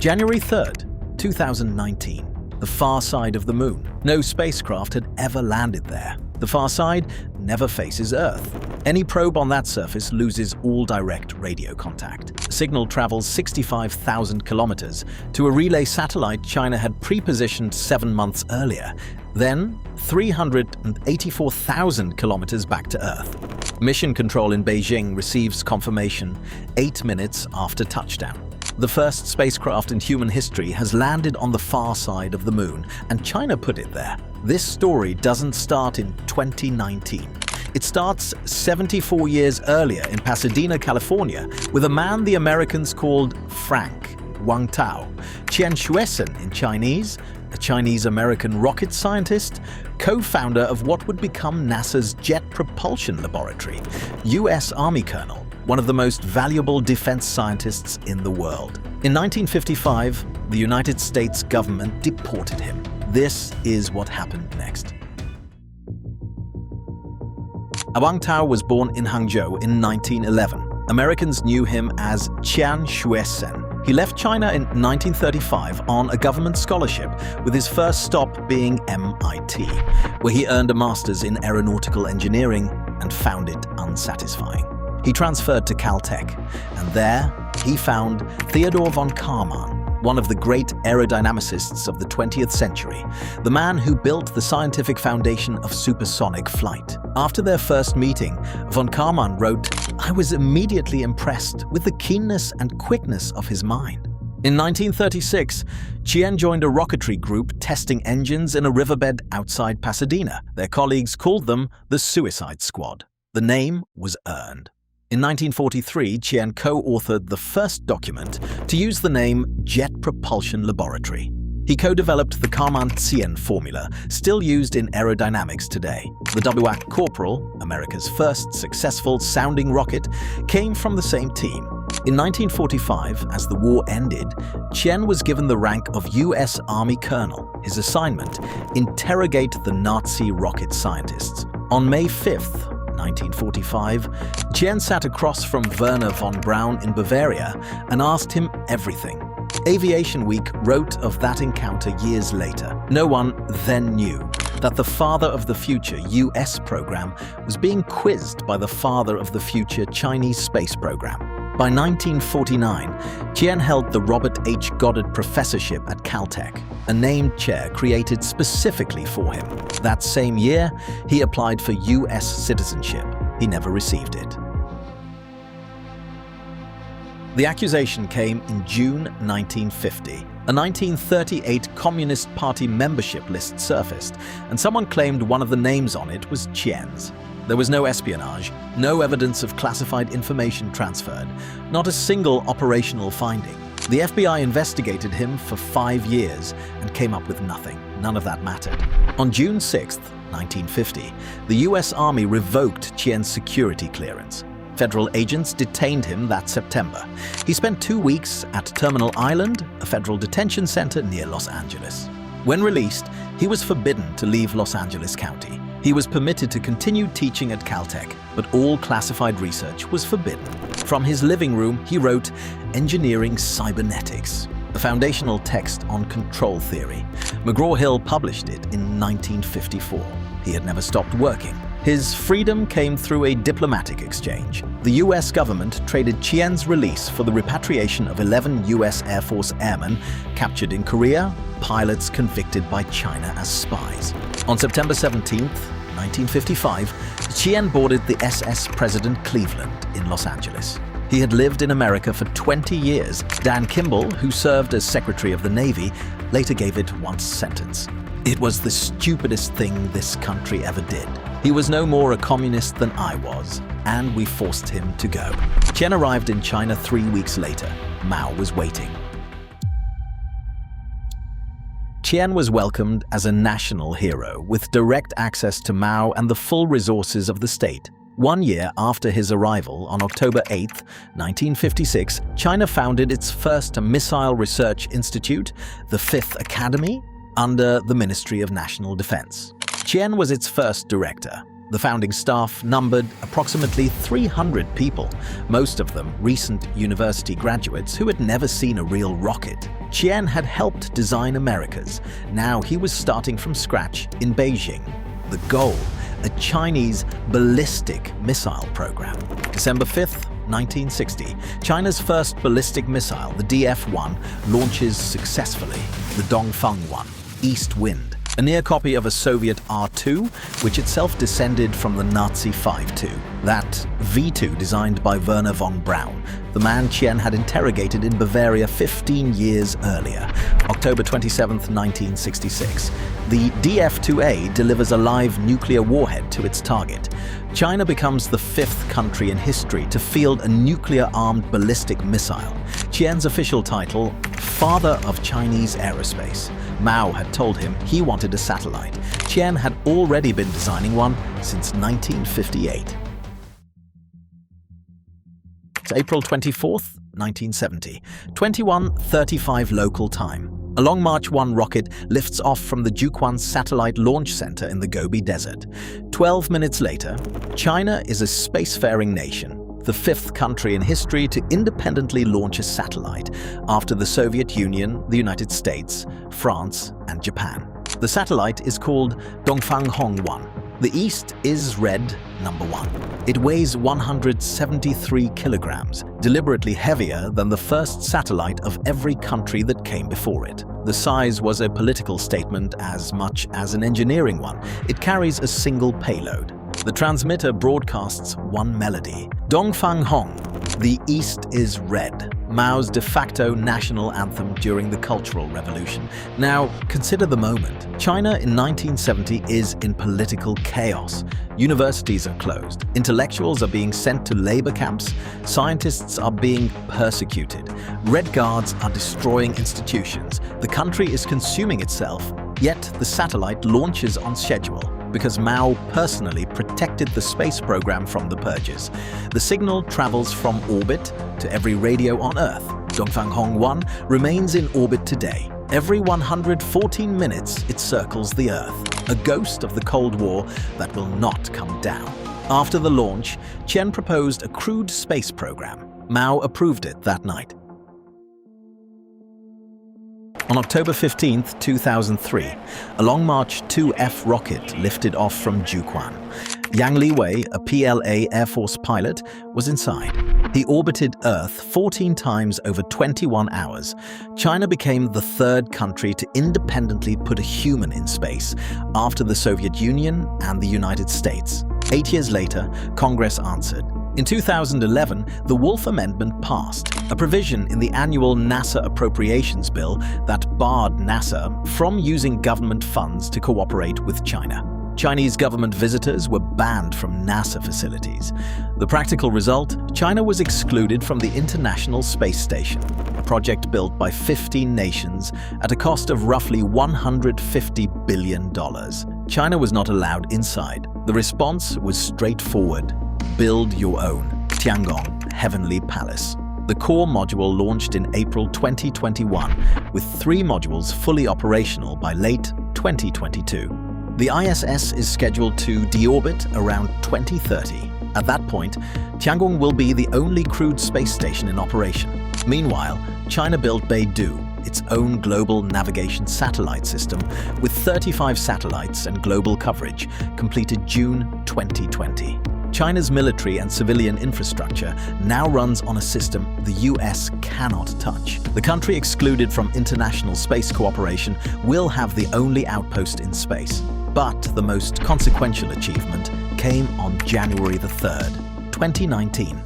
January 3rd, 2019. The far side of the moon. No spacecraft had ever landed there. The far side never faces Earth. Any probe on that surface loses all direct radio contact. Signal travels 65,000 kilometers to a relay satellite China had pre-positioned 7 months earlier, then 384,000 kilometers back to Earth. Mission control in Beijing receives confirmation 8 minutes after touchdown. The first spacecraft in human history has landed on the far side of the moon, and China put it there. This story doesn't start in 2019. It starts 74 years earlier in Pasadena, California, with a man the Americans called Frank Wang Tao, Qian Xuesen in Chinese, a Chinese-American rocket scientist, co-founder of what would become NASA's Jet Propulsion Laboratory, U.S. Army colonel, one of the most valuable defense scientists in the world. In 1955, the United States government deported him. This is what happened next. Wang Tao was born in Hangzhou in 1911. Americans knew him as Qian Xuesen. He left China in 1935 on a government scholarship, with his first stop being MIT, where he earned a master's in aeronautical engineering and found it unsatisfying. He transferred to Caltech, and there he found Theodor von Kármán, one of the great aerodynamicists of the 20th century, the man who built the scientific foundation of supersonic flight. After their first meeting, von Kármán wrote, "I was immediately impressed with the keenness and quickness of his mind." In 1936, Qian joined a rocketry group testing engines in a riverbed outside Pasadena. Their colleagues called them the Suicide Squad. The name was earned. In 1943, Qian co-authored the first document to use the name Jet Propulsion Laboratory. He co-developed the Kármán formula, still used in aerodynamics today. The WAC Corporal, America's first successful sounding rocket, came from the same team. In 1945, as the war ended, Qian was given the rank of U.S. Army Colonel. His assignment: interrogate the Nazi rocket scientists. On May 5th, 1945, Qian sat across from Werner von Braun in Bavaria and asked him everything. Aviation Week wrote of that encounter years later. No one then knew that the father of the future US program was being quizzed by the father of the future Chinese space program. By 1949, Qian held the Robert H. Goddard Professorship at Caltech, a named chair created specifically for him. That same year, he applied for US citizenship. He never received it. The accusation came in June 1950. A 1938 Communist Party membership list surfaced, and someone claimed one of the names on it was Qian's. There was no espionage, no evidence of classified information transferred, not a single operational finding. The FBI investigated him for 5 years and came up with nothing. None of that mattered. On June 6, 1950, the US Army revoked Qian's security clearance. Federal agents detained him that September. He spent 2 weeks at Terminal Island, a federal detention center near Los Angeles. When released, he was forbidden to leave Los Angeles County. He was permitted to continue teaching at Caltech, but all classified research was forbidden. From his living room, he wrote Engineering Cybernetics, a foundational text on control theory. McGraw-Hill published it in 1954. He had never stopped working. His freedom came through a diplomatic exchange. The US government traded Qian's release for the repatriation of 11 US Air Force airmen captured in Korea, pilots convicted by China as spies. On September 17, 1955, Qian boarded the SS President Cleveland in Los Angeles. He had lived in America for 20 years. Dan Kimball, who served as Secretary of the Navy, later gave it one sentence: "It was the stupidest thing this country ever did. He was no more a communist than I was, and we forced him to go." Qian arrived in China 3 weeks later. Mao was waiting. Qian was welcomed as a national hero with direct access to Mao and the full resources of the state. 1 year after his arrival, on October 8, 1956, China founded its first missile research institute, the Fifth Academy, under the Ministry of National Defense. Qian was its first director. The founding staff numbered approximately 300 people, most of them recent university graduates who had never seen a real rocket. Qian had helped design America's. Now he was starting from scratch in Beijing. The goal, a Chinese ballistic missile program. December 5th, 1960, China's first ballistic missile, the DF-1, launches successfully, the Dongfang-1, East Wind, a near copy of a Soviet R-2, which itself descended from the Nazi 5-2. That V-2 designed by Wernher von Braun, the man Qian had interrogated in Bavaria 15 years earlier, October 27, 1966. The DF-2A delivers a live nuclear warhead to its target. China becomes the 5th country in history to field a nuclear-armed ballistic missile. Qian's official title, Father of Chinese Aerospace. Mao had told him he wanted a satellite. Qian had already been designing one since 1958. It's April 24th, 1970, 21:35 local time. A Long March 1 rocket lifts off from the Jiuquan Satellite Launch Center in the Gobi Desert. 12 minutes later, China is a spacefaring nation, the 5th country in history to independently launch a satellite, after the Soviet Union, the United States, France, and Japan. The satellite is called Dongfang-1. The East is red number 1. It weighs 173 kilograms, deliberately heavier than the first satellite of every country that came before it. The size was a political statement as much as an engineering one. It carries a single payload. The transmitter broadcasts one melody, Dongfang Hong, The East is Red, Mao's de facto national anthem during the Cultural Revolution. Now, consider the moment. China in 1970 is in political chaos. Universities are closed, intellectuals are being sent to labor camps, scientists are being persecuted, Red Guards are destroying institutions, the country is consuming itself, yet the satellite launches on schedule, because Mao personally protected the space program from the purges. The signal travels from orbit to every radio on Earth. Dongfang-1 remains in orbit today. Every 114 minutes, it circles the Earth, a ghost of the Cold War that will not come down. After the launch, Qian proposed a crewed space program. Mao approved it that night. On October 15, 2003, a Long March 2F rocket lifted off from Jiuquan. Yang Liwei, a PLA Air Force pilot, was inside. He orbited Earth 14 times over 21 hours. China became the 3rd country to independently put a human in space, after the Soviet Union and the United States. 8 years later, Congress answered. In 2011, the Wolf Amendment passed, a provision in the annual NASA appropriations bill that barred NASA from using government funds to cooperate with China. Chinese government visitors were banned from NASA facilities. The practical result, China was excluded from the International Space Station, a project built by 15 nations at a cost of roughly $150 billion. China was not allowed inside. The response was straightforward. Build your own Tiangong Heavenly Palace. The core module launched in April 2021, with 3 modules fully operational by late 2022. The ISS is scheduled to deorbit around 2030. At that point, Tiangong will be the only crewed space station in operation. Meanwhile, China built Beidou, its own global navigation satellite system, with 35 satellites and global coverage, completed June 2020. China's military and civilian infrastructure now runs on a system the US cannot touch. The country excluded from international space cooperation will have the only outpost in space. But the most consequential achievement came on January the 3rd, 2019.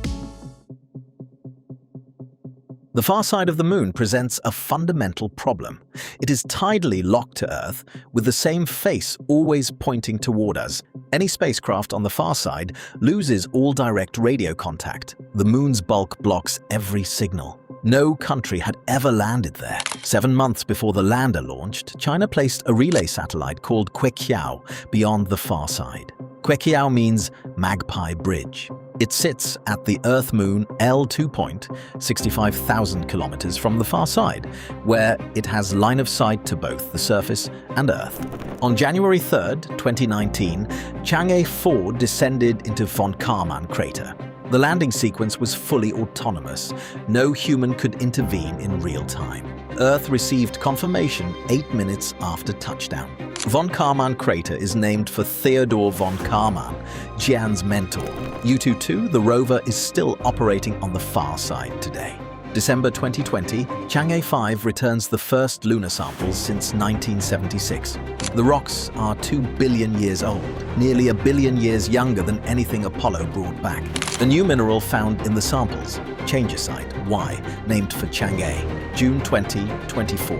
The far side of the Moon presents a fundamental problem. It is tidally locked to Earth, with the same face always pointing toward us. Any spacecraft on the far side loses all direct radio contact. The Moon's bulk blocks every signal. No country had ever landed there. 7 months before the lander launched, China placed a relay satellite called Queqiao beyond the far side. Queqiao means Magpie Bridge. It sits at the Earth-Moon L2 point, 65,000 kilometers from the far side, where it has line of sight to both the surface and Earth. On January 3, 2019, Chang'e 4 descended into von Kármán crater. The landing sequence was fully autonomous. No human could intervene in real time. Earth received confirmation 8 minutes after touchdown. Von Kármán crater is named for Theodor von Kármán, Qian's mentor. Yutu-2, the rover, is still operating on the far side today. December 2020, Chang'e 5 returns the first lunar samples since 1976. The rocks are 2 billion years old, nearly a billion years younger than anything Apollo brought back. The new mineral found in the samples, chang'e Y, named for Chang'e, June 2024.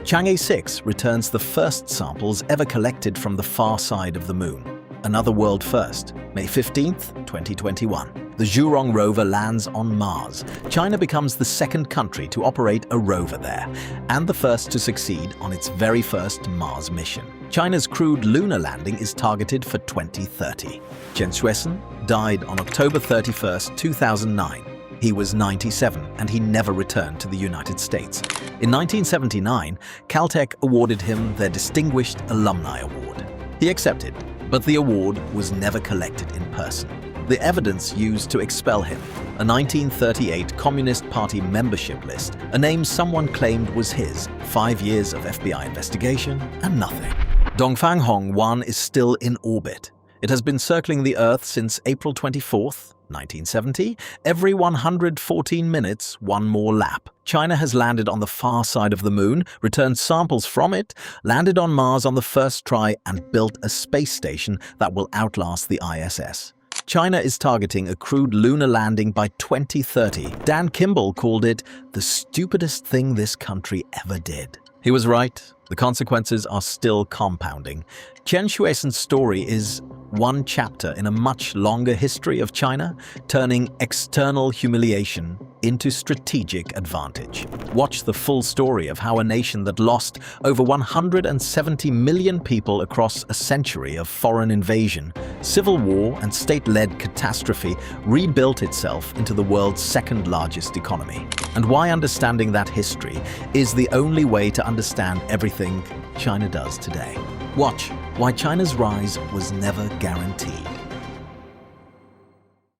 Chang'e 6 returns the first samples ever collected from the far side of the Moon. Another world first, May 15, 2021. The Zhurong rover lands on Mars. China becomes the second country to operate a rover there, and the first to succeed on its very first Mars mission. China's crewed lunar landing is targeted for 2030. Qian Xuesen died on October 31, 2009. He was 97 and he never returned to the United States. In 1979, Caltech awarded him their Distinguished Alumni Award. He accepted, but the award was never collected in person. The evidence used to expel him, a 1938 Communist Party membership list, a name someone claimed was his, 5 years of FBI investigation, and nothing. Dongfang 1 is still in orbit. It has been circling the Earth since April 24, 1970. Every 114 minutes, one more lap. China has landed on the far side of the Moon, returned samples from it, landed on Mars on the first try, and built a space station that will outlast the ISS. China is targeting a crewed lunar landing by 2030. Dan Kimball called it the stupidest thing this country ever did. He was right. The consequences are still compounding. Qian Xuesen's story is one chapter in a much longer history of China, turning external humiliation into strategic advantage. Watch the full story of how a nation that lost over 170 million people across a century of foreign invasion, civil war, and state-led catastrophe rebuilt itself into the world's second largest economy. And why understanding that history is the only way to understand everything China does today. Watch why China's rise was never guaranteed.